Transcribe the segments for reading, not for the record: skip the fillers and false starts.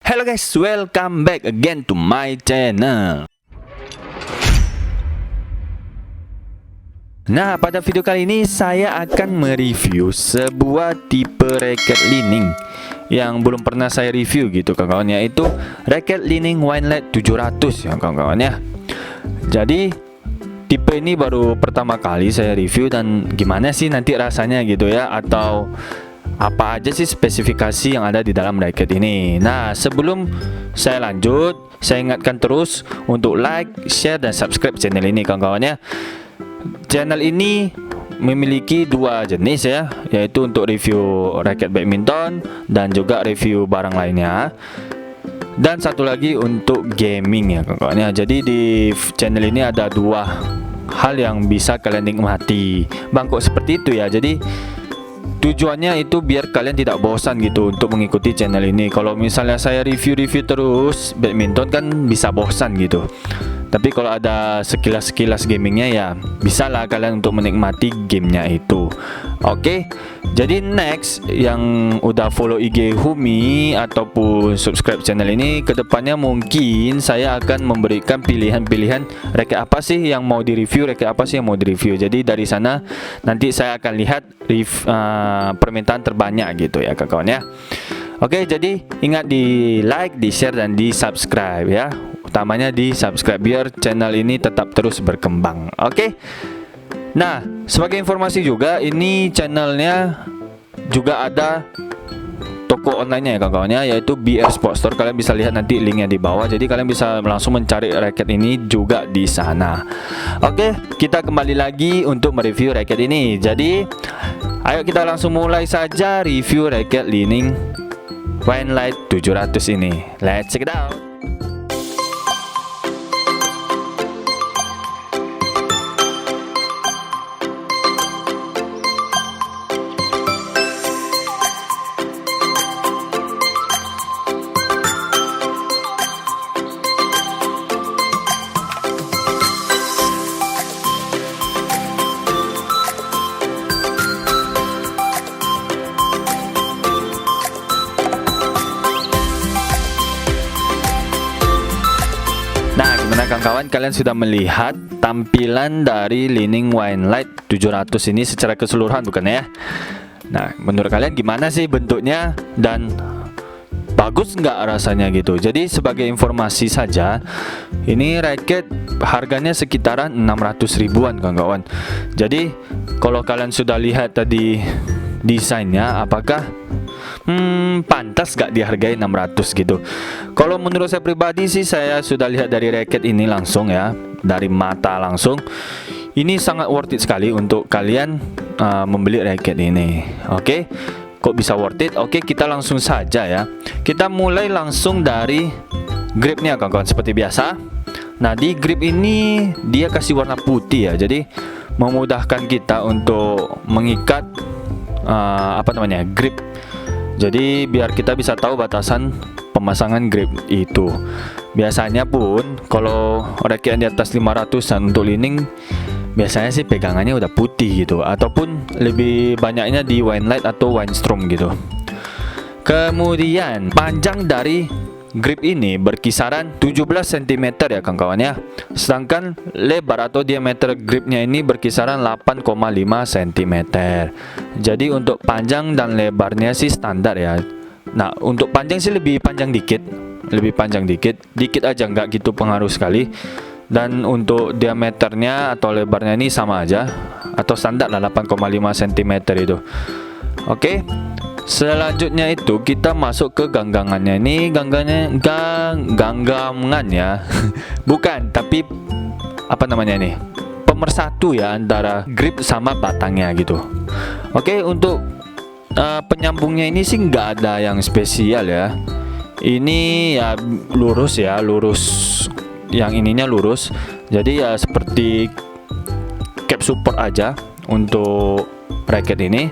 Hello guys, welcome back again to my channel. Nah, pada video kali ini saya akan mereview sebuah tipe racket Li-Ning yang belum pernah saya review gitu kawan-kawan, yaitu racket Li-Ning Winelight 700 ya kawan-kawan ya. Jadi tipe ini baru pertama kali saya review, dan gimana sih nanti rasanya gitu ya, atau apa aja sih spesifikasi yang ada di dalam racket ini. Nah, sebelum saya lanjut, saya ingatkan terus untuk like, share, dan subscribe channel ini kawan-kawan ya. Channel ini memiliki dua jenis ya, yaitu untuk review racket badminton dan juga review barang lainnya, dan satu lagi untuk gaming ya kawan-kawan ya. Jadi di channel ini ada dua hal yang bisa kalian nikmati, bangkok seperti itu ya. Jadi tujuannya itu biar kalian tidak bosan gitu untuk mengikuti channel ini. Kalau misalnya saya review-review terus badminton kan bisa bosan gitu. Tapi kalau ada sekilas-sekilas gamingnya ya bisalah kalian untuk menikmati gamenya itu. Oke, jadi next yang udah follow IG Humi ataupun subscribe channel ini, kedepannya mungkin saya akan memberikan pilihan-pilihan racket apa sih yang mau direview, racket apa sih yang mau direview. Jadi dari sana nanti saya akan lihat permintaan terbanyak gitu ya kawan-kawan ya. Oke, jadi ingat di like, di share, dan di subscribe ya. Utamanya di subscribe biar channel ini tetap terus berkembang. Oke. Nah, sebagai informasi juga, ini channelnya juga ada toko online-nya ya kawan-kawan ya, yaitu BR Sports Store. Kalian bisa lihat nanti linknya di bawah. Jadi kalian bisa langsung mencari racket ini juga di sana. Oke, kita kembali lagi untuk mereview racket ini. Jadi ayo kita langsung mulai saja review racket Li-Ning Winelight 700 ini. Let's check it out. Nah, gimana kawan-kawan, kalian sudah melihat tampilan dari Li-Ning Winelight 700 ini secara keseluruhan bukan ya? Nah, menurut kalian gimana sih bentuknya dan bagus nggak rasanya gitu? Jadi sebagai informasi saja, ini racket harganya sekitaran 600 ribuan kawan-kawan. Jadi kalau kalian sudah lihat tadi desainnya, apakah pantas gak dihargai 600 gitu? Kalau menurut saya pribadi sih, saya sudah lihat dari racket ini langsung ya, dari mata langsung, ini sangat worth it sekali untuk kalian membeli racket ini. Oke, kok bisa worth it? Oke, kita langsung saja ya. Kita mulai langsung dari gripnya kawan-kawan, seperti biasa. Nah, di grip ini dia kasih warna putih ya, jadi memudahkan kita untuk mengikat grip. Jadi biar kita bisa tahu batasan pemasangan grip itu. Biasanya pun kalau racket di atas 500-an untuk Li-Ning, biasanya sih pegangannya udah putih gitu, ataupun lebih banyaknya di Winelight atau Winstrom gitu. Kemudian panjang dari grip ini berkisaran 17 cm ya kawan-kawan ya. Sedangkan lebar atau diameter gripnya ini berkisaran 8,5 cm. Jadi untuk panjang dan lebarnya sih standar ya. Nah, untuk panjang sih lebih panjang dikit, dikit aja, nggak gitu pengaruh sekali. Dan untuk diameternya atau lebarnya ini sama aja atau standar lah, 8,5 cm itu. Oke. Selanjutnya itu kita masuk ke ganggangannya. Ini ganggangan ya. Bukan, tapi apa namanya ini? Pemersatu ya antara grip sama batangnya gitu. Oke, untuk penyambungnya ini sih nggak ada yang spesial ya. Ini ya lurus ya, lurus. Yang ininya lurus. Jadi ya seperti cap support aja untuk racket ini.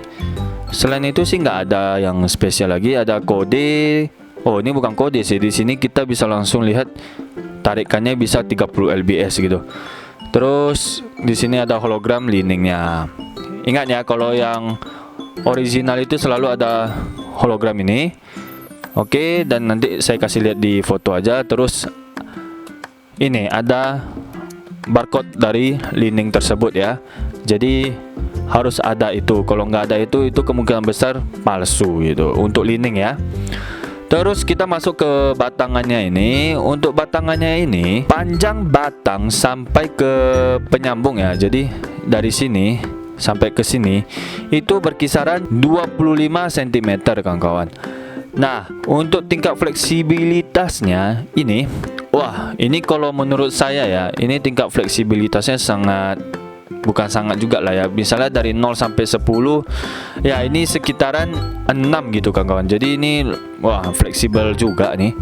Selain itu sih nggak ada yang spesial lagi. Ada kode. Oh, ini bukan kode sih. Di sini kita bisa langsung lihat tarikannya bisa 30 lbs gitu. Terus di sini ada hologram Li-Ningnya. Ingat ya, kalau yang original itu selalu ada hologram ini. Oke, dan nanti saya kasih lihat di foto aja. Terus ini ada barcode dari Li-Ning tersebut ya. Jadi harus ada itu. Kalau nggak ada itu kemungkinan besar palsu gitu untuk Li-Ning ya. Terus kita masuk ke batangannya ini. Untuk batangannya ini panjang batang sampai ke penyambung ya. Jadi dari sini sampai ke sini itu berkisaran 25 cm kawan-kawan. Nah, untuk tingkat fleksibilitasnya ini, wah, ini kalau menurut saya ya, ini tingkat fleksibilitasnya sangat, bukan sangat juga lah ya. Misalnya dari 0 sampai 10 ya, ini sekitaran 6 gitu kawan-kawan. Jadi ini wah, fleksibel juga nih.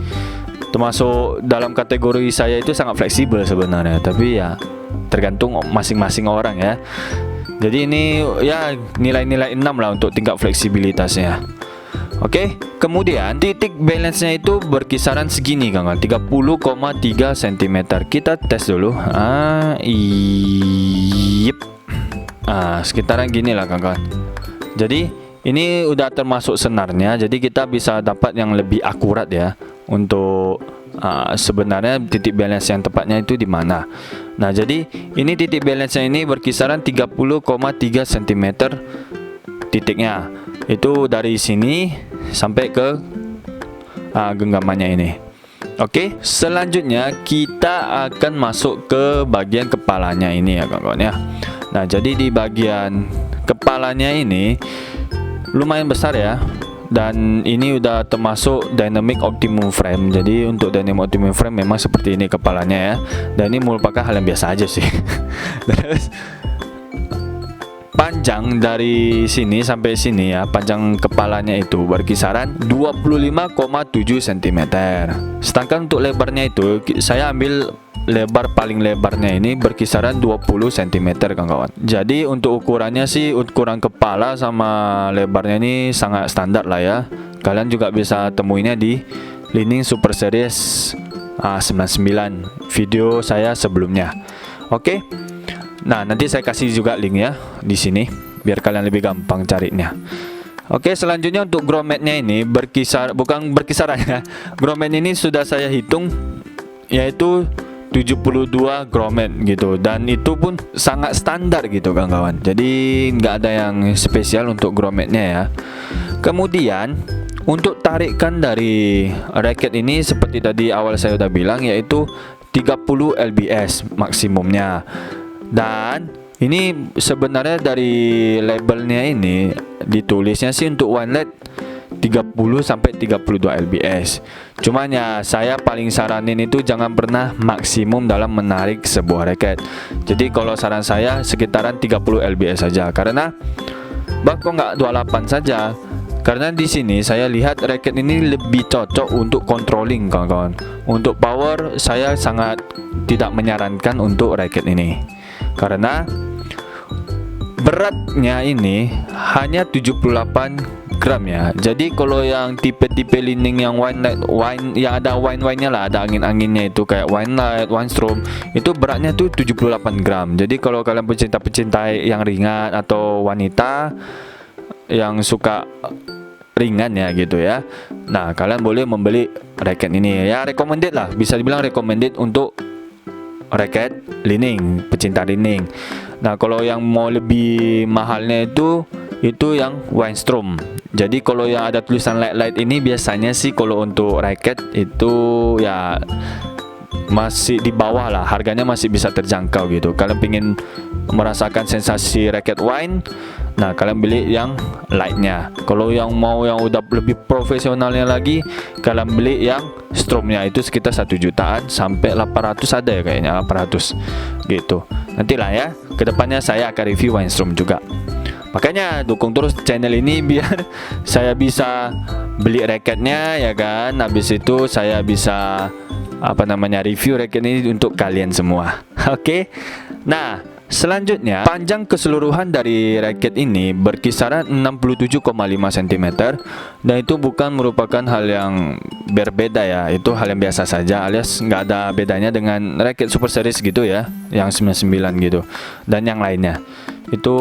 Termasuk dalam kategori saya itu sangat fleksibel sebenarnya, tapi ya tergantung masing-masing orang ya. Jadi ini ya nilai-nilai 6 lah untuk tingkat fleksibilitasnya. Oke, kemudian titik balance-nya itu berkisaran segini kawan, 30,3 cm. Kita tes dulu. Sekitaran gini lah kawan. Jadi ini udah termasuk senarnya, jadi kita bisa dapat yang lebih akurat ya untuk sebenarnya titik balance yang tepatnya itu di mana. Nah, jadi ini titik balance-nya ini berkisaran 30,3 cm titiknya. Itu dari sini sampai ke genggamannya ini. Oke, selanjutnya kita akan masuk ke bagian kepalanya ini ya kawan-kawan ya. Nah, jadi di bagian kepalanya ini lumayan besar ya. Dan ini udah termasuk dynamic optimum frame. Jadi untuk dynamic optimum frame memang seperti ini kepalanya ya. Dan ini merupakan hal yang biasa aja sih. Terus panjang dari sini sampai sini ya, panjang kepalanya itu berkisaran 25,7 cm. Sedangkan untuk lebarnya itu saya ambil lebar paling lebarnya ini berkisaran 20 cm kawan-kawan. Jadi untuk ukurannya sih, ukuran kepala sama lebarnya ini sangat standar lah ya. Kalian juga bisa temuinya di Li-Ning Super Series 99 video saya sebelumnya. Oke. Nah, nanti saya kasih juga link ya di sini biar kalian lebih gampang carinya. Oke, selanjutnya untuk grommetnya ini bukan berkisaran ya. Grommet ini sudah saya hitung yaitu 72 grommet gitu, dan itu pun sangat standar gitu kawan-kawan. Jadi nggak ada yang spesial untuk grommetnya ya. Kemudian untuk tarikan dari raket ini seperti tadi awal saya udah bilang, yaitu 30 lbs maksimumnya. Dan ini sebenarnya dari labelnya ini ditulisnya sih untuk one LED 30 sampai 32 lbs. Cuman ya saya paling saranin itu jangan pernah maksimum dalam menarik sebuah raket. Jadi kalau saran saya sekitaran 30 lbs saja. Karena kok nggak 28 saja? Karena di sini saya lihat raket ini lebih cocok untuk controlling kawan-kawan. Untuk power saya sangat tidak menyarankan untuk raket ini. Karena beratnya ini hanya 78 gram ya. Jadi kalau yang tipe-tipe Li-Ning yang yang ada wine-nya lah, ada angin-anginnya itu kayak wine light, wine storm, itu beratnya tuh 78 gram. Jadi kalau kalian pecinta yang ringan atau wanita yang suka ringan ya gitu ya, nah kalian boleh membeli raket ini ya. Recommended lah, bisa dibilang recommended untuk raket Li-Ning, pecinta Li-Ning. Nah, kalau yang mau lebih mahalnya itu yang Windstorm. Jadi kalau yang ada tulisan light ini biasanya sih kalau untuk raket itu ya masih di bawah lah, harganya masih bisa terjangkau gitu. Kalian pengen merasakan sensasi raket wine, nah kalian beli yang lightnya. Kalau yang mau yang udah lebih profesionalnya lagi, kalian beli yang stromnya, itu sekitar 1 jutaan sampai 800 ada ya kayaknya, 800 gitu. Nantilah ya, kedepannya saya akan review Windstorm juga. Makanya dukung terus channel ini biar saya bisa beli raketnya ya kan. Habis itu saya bisa review raket ini untuk kalian semua. Oke. Nah, selanjutnya panjang keseluruhan dari raket ini berkisaran 67,5 cm. Dan itu bukan merupakan hal yang berbeda ya. Itu hal yang biasa saja, alias nggak ada bedanya dengan raket Super Series gitu ya, yang 99 gitu. Dan yang lainnya itu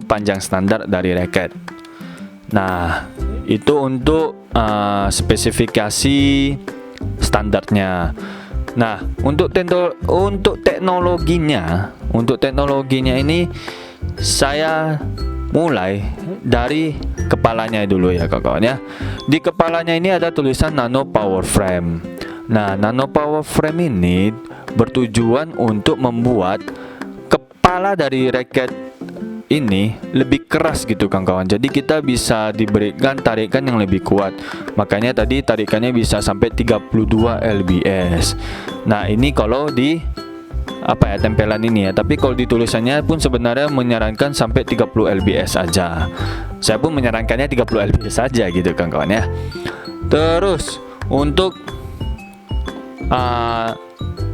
panjang standar dari raket. Nah, itu untuk spesifikasi standarnya. Nah, untuk teknologinya ini saya mulai dari kepalanya dulu ya kawan-kawan ya. Di kepalanya ini ada tulisan Nano Power Frame. Nah, Nano Power Frame ini bertujuan untuk membuat kepala dari raket ini lebih keras gitu kawan-kawan. Jadi kita bisa diberikan tarikan yang lebih kuat. Makanya tadi tarikannya bisa sampai 32 lbs. Nah, ini kalau di tempelan ini ya. Tapi kalau di tulisannya pun sebenarnya menyarankan sampai 30 lbs saja. Saya pun menyarankannya 30 lbs saja gitu kawan-kawan ya. Terus untuk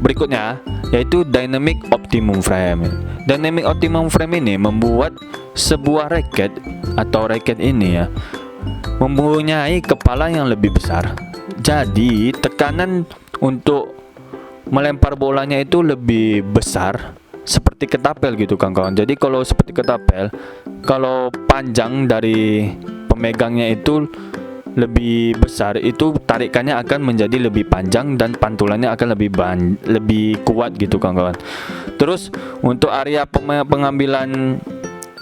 berikutnya yaitu Dynamic Optimum Frame. Dynamic Optimum Frame ini membuat sebuah raket atau raket ini ya mempunyai kepala yang lebih besar. Jadi tekanan untuk melempar bolanya itu lebih besar seperti ketapel gitu kawan-kawan. Jadi kalau seperti ketapel, kalau panjang dari pemegangnya itu lebih besar, itu tarikannya akan menjadi lebih panjang dan pantulannya akan lebih kuat gitu kawan-kawan. Terus untuk area pengambilan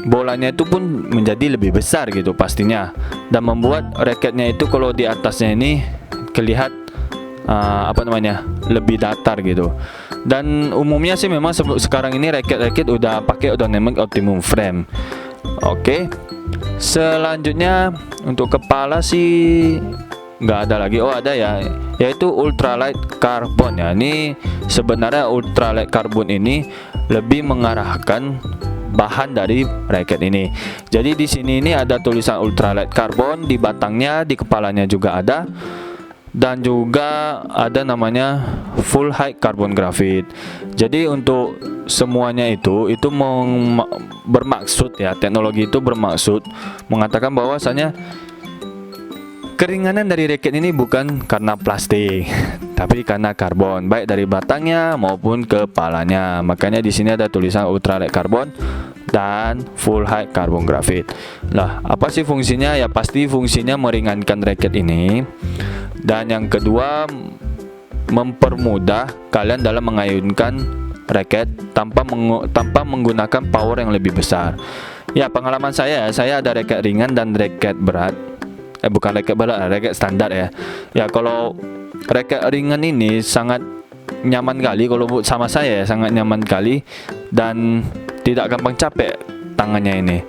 bolanya itu pun menjadi lebih besar gitu pastinya, dan membuat raketnya itu kalau di atasnya ini kelihatan lebih datar gitu. Dan umumnya sih memang sekarang ini raket-raket udah pakai Dynamic Optimum Frame. Oke. Selanjutnya untuk kepala sih nggak ada lagi. Oh ada ya, yaitu ultralight carbon ya. Ini sebenarnya ultralight carbon ini lebih mengarahkan bahan dari raket ini. Jadi di sini ini ada tulisan ultralight carbon di batangnya, di kepalanya juga ada, dan juga ada namanya full height carbon graphite. Jadi untuk semuanya itu bermaksud ya, teknologi itu bermaksud mengatakan bahwasanya keringanan dari raket ini bukan karena plastik, tapi karena karbon, baik dari batangnya maupun kepalanya. Makanya di sini ada tulisan ultralight carbon dan full height carbon graphite. Lah, apa sih fungsinya? Ya pasti fungsinya meringankan raket ini. Dan yang kedua, mempermudah kalian dalam mengayunkan raket tanpa menggunakan power yang lebih besar. Ya, pengalaman saya ada raket ringan dan raket berat. Bukan raket berat, raket standar ya. Ya, kalau raket ringan ini sangat nyaman kali, kalau sama saya sangat nyaman kali dan tidak gampang capek tangannya ini.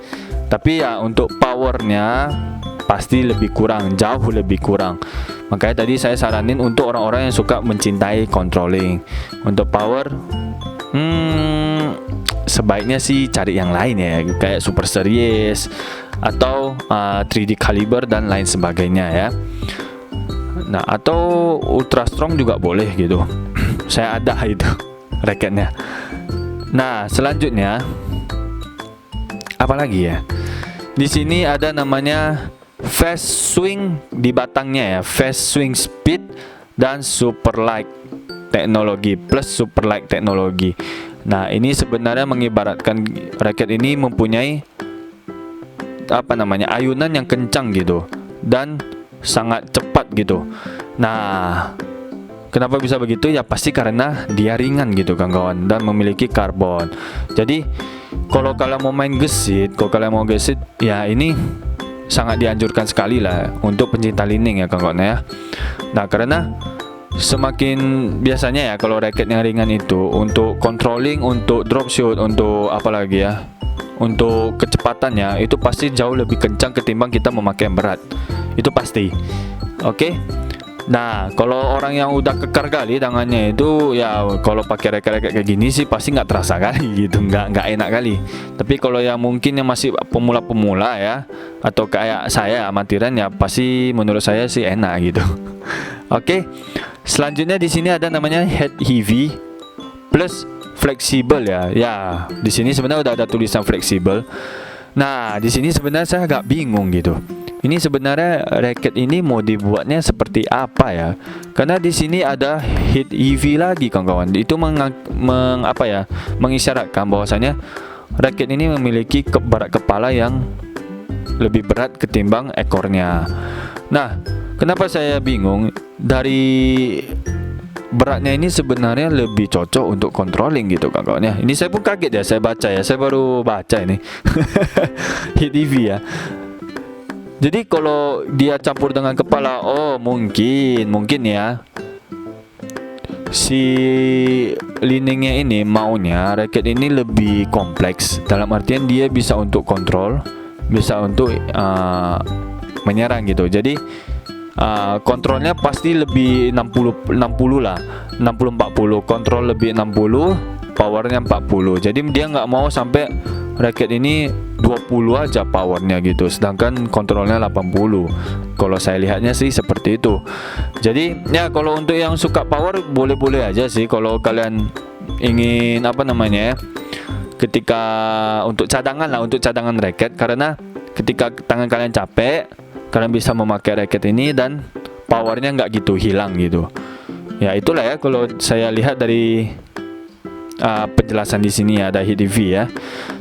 Tapi ya untuk powernya pasti lebih kurang, jauh lebih kurang. Makanya tadi saya saranin untuk orang-orang yang suka mencintai controlling. Untuk power sebaiknya sih cari yang lain ya, kayak Super Series atau 3D Caliber dan lain sebagainya ya. Nah, atau Ultra Strong juga boleh gitu. Saya ada itu raketnya. Nah, selanjutnya apa lagi ya? Di sini ada namanya fast swing di batangnya ya, fast swing speed dan super light teknologi plus super light teknologi. Nah, ini sebenarnya mengibaratkan raket ini mempunyai ayunan yang kencang gitu dan sangat cepat gitu. Nah, kenapa bisa begitu? Ya pasti karena dia ringan gitu kawan-kawan dan memiliki karbon. Jadi kalau kalian mau main gesit, ya ini sangat dianjurkan sekali lah untuk pencinta lining ya kawan-kawan ya. Nah, karena semakin biasanya ya kalau raket yang ringan itu untuk controlling, untuk drop shoot, untuk apalagi ya, untuk kecepatannya itu pasti jauh lebih kencang ketimbang kita memakai yang berat. Itu pasti. Oke. Nah, kalau orang yang udah kekar kali tangannya itu ya kalau pakai raket-raket kayak gini sih pasti nggak terasa kali gitu, nggak enak kali. Tapi kalau yang mungkin yang masih pemula-pemula ya, atau kayak saya amatiran ya pasti menurut saya sih enak gitu. Oke. Selanjutnya di sini ada namanya head heavy plus fleksibel ya. Ya, di sini sebenarnya udah ada tulisan fleksibel. Nah, di sini sebenarnya saya agak bingung gitu. Ini sebenarnya raket ini mau dibuatnya seperti apa ya? Karena di sini ada head heavy lagi kawan-kawan. Itu mengisyaratkan bahwasanya raket ini memiliki berat kepala yang lebih berat ketimbang ekornya. Nah, Kenapa saya bingung? Dari beratnya ini sebenarnya lebih cocok untuk controlling gitu kawan-kawan ya. Ini saya pun kaget ya, saya baca ya, saya baru baca ini Hit EV ya. Jadi kalau dia campur dengan kepala, oh mungkin ya si Li-Ningnya ini maunya raket ini lebih kompleks, dalam artian dia bisa untuk kontrol, bisa untuk menyerang gitu. Jadi kontrolnya pasti lebih 60 lah, 60-40, kontrol lebih 60, powernya 40. Jadi dia nggak mau sampai raket ini 20 aja powernya gitu, sedangkan kontrolnya 80. Kalau saya lihatnya sih seperti itu. Jadi ya kalau untuk yang suka power boleh-boleh aja sih, kalau kalian ingin apa namanya ya, ketika untuk cadangan lah, untuk cadangan raket, karena ketika tangan kalian capek, kalian bisa memakai raket ini dan powernya nggak gitu hilang gitu. Ya itulah ya kalau saya lihat dari penjelasan di sini. Ada Hit EV ya.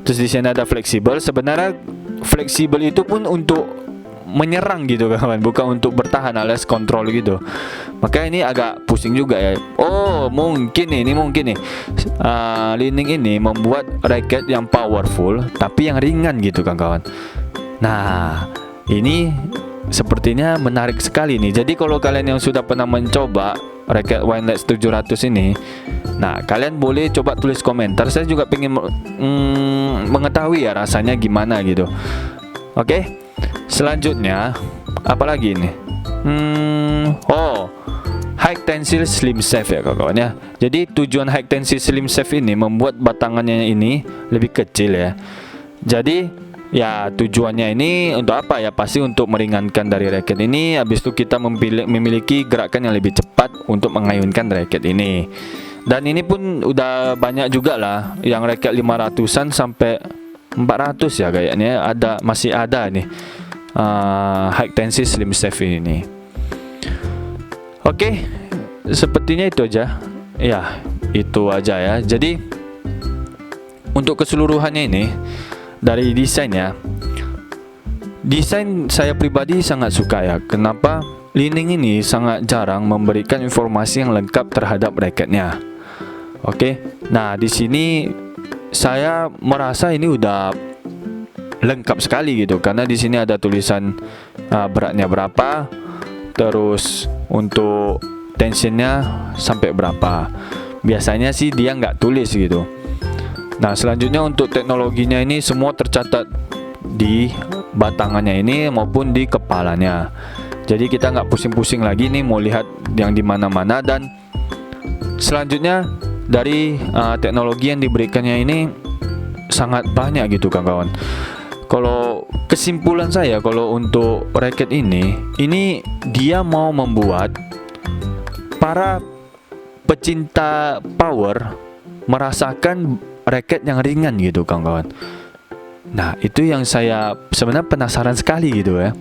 Terus di sini ada fleksibel. Sebenarnya fleksibel itu pun untuk menyerang gitu kawan, bukan untuk bertahan alias kontrol gitu. Maka ini agak pusing juga ya. Oh mungkin nih Li-Ning ini membuat raket yang powerful tapi yang ringan gitu kawan. Nah ini sepertinya menarik sekali nih. Jadi kalau kalian yang sudah pernah mencoba raket Wineless 700 ini, nah kalian boleh coba tulis komentar. Saya juga pengen mengetahui ya rasanya gimana gitu. Oke, selanjutnya apalagi ini? High Tensile Slim Shaft ya kawan ya. Jadi tujuan High Tensile Slim Shaft ini membuat batangannya ini lebih kecil ya. Jadi ya tujuannya ini untuk apa ya? Pasti untuk meringankan dari raket ini. Habis itu kita memiliki gerakan yang lebih cepat untuk mengayunkan raket ini. Dan ini pun udah banyak juga lah yang raket 500-an sampai 400 ya kayaknya masih ada nih High Tensile Slim Shaft ini. Oke, sepertinya itu aja. Ya, itu aja ya. Jadi untuk keseluruhannya ini dari desainnya, desain saya pribadi sangat suka ya. Kenapa? Li-Ning ini sangat jarang memberikan informasi yang lengkap terhadap raketnya. Oke, nah di sini saya merasa ini udah lengkap sekali gitu, karena di sini ada tulisan beratnya berapa, terus untuk tensionnya sampai berapa. Biasanya sih dia nggak tulis gitu. Nah selanjutnya untuk teknologinya ini semua tercatat di batangannya ini maupun di kepalanya. Jadi kita nggak pusing-pusing lagi nih mau lihat yang di mana-mana. Dan selanjutnya dari teknologi yang diberikannya ini sangat banyak gitu kawan-kawan. Kalau kesimpulan saya, kalau untuk raket ini dia mau membuat para pecinta power merasakan raket yang ringan gitu kawan-kawan. Nah itu yang saya sebenarnya penasaran sekali gitu ya.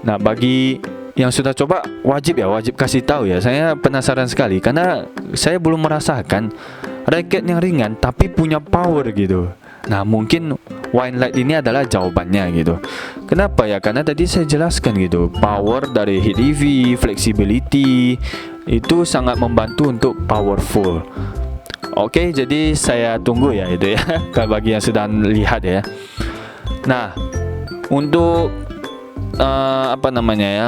Nah bagi yang sudah coba wajib kasih tahu ya. Saya penasaran sekali karena saya belum merasakan raket yang ringan tapi punya power gitu. Nah mungkin Winelight ini adalah jawabannya gitu. Kenapa ya? Karena tadi saya jelaskan gitu, power dari Hit EV, flexibility itu sangat membantu untuk powerful. Oke, jadi saya tunggu ya itu ya bagi yang sudah lihat ya. Nah untuk apa namanya ya,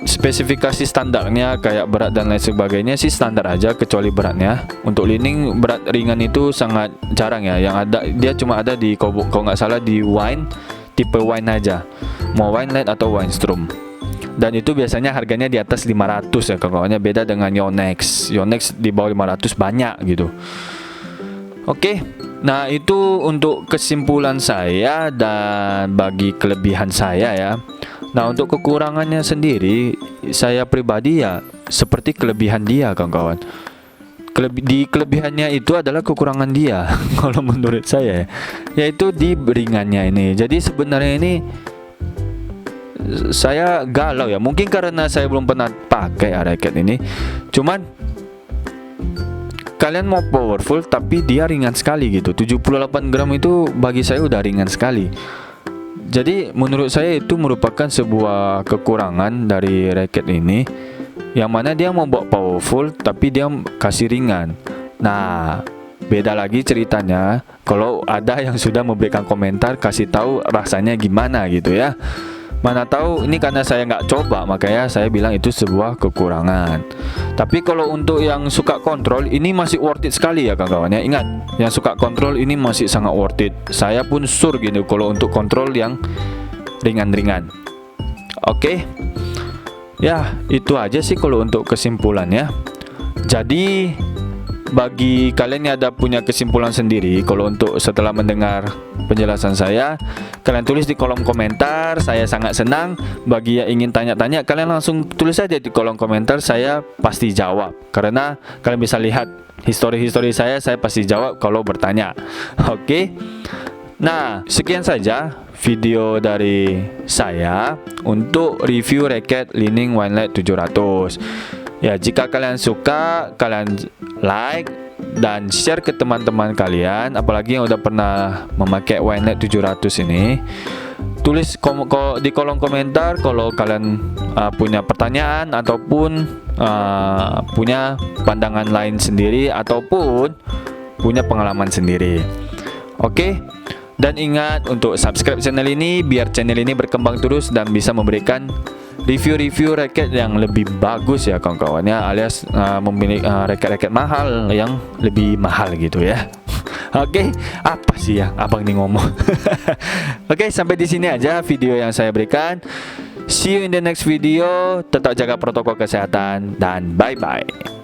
spesifikasi standarnya kayak berat dan lain sebagainya sih standar aja, kecuali beratnya. Untuk Li-Ning berat ringan itu sangat jarang ya. Yang ada dia cuma ada di kalau nggak salah di Wine, tipe Wine aja, mau Winelight atau Winestrom. Dan itu biasanya harganya di atas 500 ya kawannya, beda dengan Yonex. Yonex di bawah 500 banyak gitu. Oke, nah itu untuk kesimpulan saya dan bagi kelebihan saya ya. Nah untuk kekurangannya sendiri, saya pribadi ya seperti kelebihan dia kawan-kawan. Di kelebihannya itu adalah kekurangan dia kalau menurut saya, yaitu di ringannya ini. Jadi sebenarnya ini saya galau ya, mungkin karena saya belum pernah pakai raket ini. Cuman kalian mau powerful tapi dia ringan sekali gitu. 78 gram itu bagi saya udah ringan sekali. Jadi menurut saya itu merupakan sebuah kekurangan dari raket ini, yang mana dia mau buat powerful tapi dia kasih ringan. Nah, beda lagi ceritanya kalau ada yang sudah memberikan komentar kasih tahu rasanya gimana gitu ya. Mana tahu ini karena saya nggak coba, makanya saya bilang itu sebuah kekurangan. Tapi kalau untuk yang suka kontrol, ini masih worth it sekali ya kawan-kawan ya. Ingat, yang suka kontrol ini masih sangat worth it. Saya pun sure gini kalau untuk kontrol yang ringan-ringan. Oke. Ya, itu aja sih kalau untuk kesimpulannya. Jadi bagi kalian yang ada punya kesimpulan sendiri, kalau untuk setelah mendengar penjelasan saya, kalian tulis di kolom komentar. Saya sangat senang. Bagi yang ingin tanya-tanya, kalian langsung tulis saja di kolom komentar. Saya pasti jawab, karena kalian bisa lihat history saya pasti jawab kalau bertanya. Oke. Nah, sekian saja video dari saya untuk review raket Li-Ning Winelight 700. Ya, jika kalian suka, kalian like dan share ke teman-teman kalian, apalagi yang udah pernah memakai Winelight 700 ini. Tulis di kolom komentar kalau kalian punya pertanyaan ataupun punya pandangan lain sendiri ataupun punya pengalaman sendiri. Oke. Dan ingat untuk subscribe channel ini biar channel ini berkembang terus dan bisa memberikan review-review raket yang lebih bagus ya kawan-kawan ya, alias memiliki raket-raket mahal yang lebih mahal gitu ya. Oke, apa sih ya abang ini ngomong? Oke, sampai di sini aja video yang saya berikan. See you in the next video. Tetap jaga protokol kesehatan dan bye-bye.